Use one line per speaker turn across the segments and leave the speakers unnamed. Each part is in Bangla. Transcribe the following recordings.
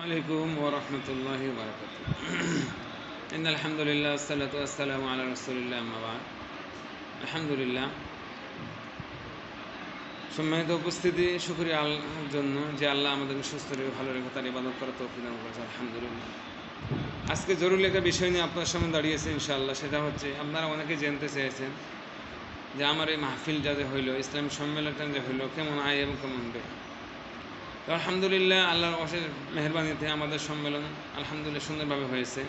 عليكم ورحمة الله وبركاته إن الحمد لله والصلاة والسلام على رسول الله أما بعد الحمد لله সম্মানিত উপস্থিতি শুকরিয়া আল্লাহর জন্য যে আল্লাহ আমাদেরকে সুস্থ রেখে ভালো রেখে তার ইবাদত করার তৌফিক দান করেছে আলহামদুলিল্লাহ। আজকে জরুরি একটা বিষয় নিয়ে আপনার সামনে দাঁড়িয়েছে ইনশাআল্লাহ। সেটা হচ্ছে আপনারা অনেকে জানতে চেয়েছেন যে আমার এই মাহফিল যাতে হইলো, ইসলামী সম্মেলনটা যে হইলো, কেমন আয় এবং কেমন বে। তো আলহামদুলিল্লাহ আল্লাহর অশেষ মেহরবানিতে আমাদের সম্মেলন আলহামদুলিল্লাহ সুন্দরভাবে হয়েছে।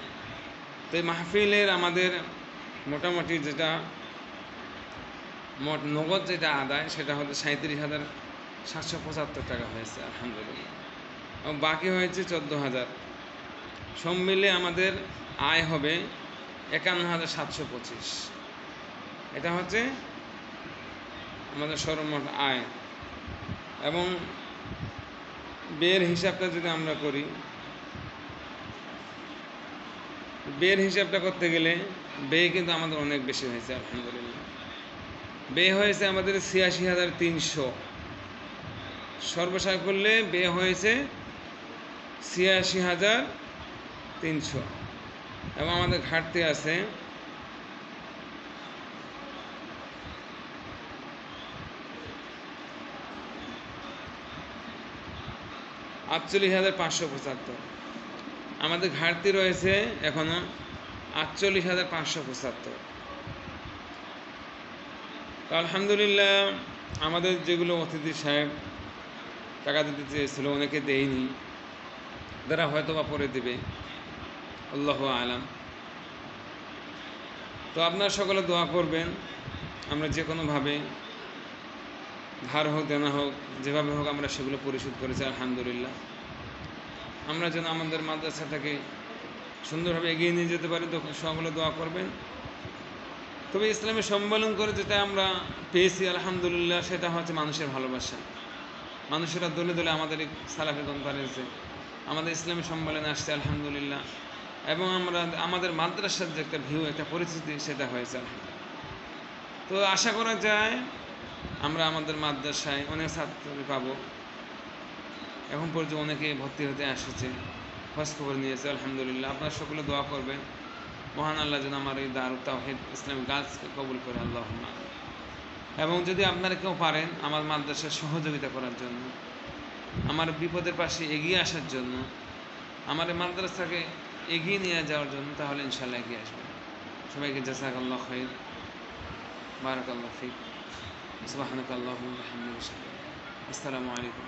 তো এই মাহফিলের আমাদের মোটামুটি যেটা মোট নগদ যেটা আদায় সেটা হচ্ছে 37,775 টাকা হয়েছে আলহামদুলিল্লাহ, এবং বাকি হয়েছে 14,000। সব মিলে আমাদের আয় হবে 51,725। এটা হচ্ছে আমাদের সর্বমোট আয়। এবং ব্যয়ের হিসাবটা যদি আমরা করি, ব্যয়ের হিসাবটা করতে গেলে ব্যয় কিন্তু আমাদের অনেক বেশি হয়েছে আলহামদুলিল্লাহ। ব্যয় হয়েছে আমাদের 86,300, সর্বসায় করলে ব্যয় হয়েছে 86,300, এবং আমাদের ঘাটতি আছে 48,575। আমাদের ঘাটতি রয়েছে এখনো 48,575। তো আলহামদুলিল্লাহ আমাদের যেগুলো অতিথি সাহেব টাকা দিতে চেয়েছিল অনেকে দেয়নি, তারা হয়তো বা পরে দেবে, আল্লাহু আলাম। তো আপনারা সকলে দোয়া করবেন আমরা যে কোনোভাবে ধার হোক দেনা হোক যেভাবে হোক আমরা সেগুলো পরিশোধ করেছি আলহামদুলিল্লাহ। আমরা যেন আমাদের মাদ্রাসাটাকে সুন্দরভাবে এগিয়ে নিয়ে যেতে পারি, তো সকলে দোয়া করবেন। তবে ইসলামী সম্মেলন করে যেটা আমরা পেয়েছি আলহামদুলিল্লাহ, সেটা হচ্ছে মানুষের ভালোবাসা। মানুষেরা দলে দলে আমাদের এই সালাফি কনফারেন্সে আমাদের ইসলামী সম্মেলনে আসছে আলহামদুলিল্লাহ, এবং আমরা আমাদের মাদ্রাসার যে একটা ভিউ, একটা পরিস্থিতি সেটা হয়েছে আলহামদুলিল্লাহ। তো আশা করা যায় আমরা আমাদের মাদ্রাসায় অনেক ছাত্র পাবো। এখন পর্যন্ত অনেকে ভর্তি হতে আসছে, খোঁজখবর নিয়েছে আলহামদুলিল্লাহ। আপনারা সকলে দোয়া করবেন মহান আল্লাহ যেন আমার এই দারুত তাওহীদ ইসলামী গাছকে কবুল করে, আল্লাহুম্মা। এবং যদি আপনারা কেউ পারেন আমার মাদ্রাসার সহযোগিতা করার জন্য, আমার বিপদের পাশে এগিয়ে আসার জন্য, আমার এই মাদ্রাসাকে এগিয়ে নিয়ে যাওয়ার জন্য, তাহলে ইনশাআল্লাহ এগিয়ে আসবেন। সবাইকে জাযাকাল্লাহু খাইর, বারাকাল্লাহু ফিক, সুবহানাকাল্লাহুম্মা ওয়া বিহামদিকা, আসসালামু আলাইকুম।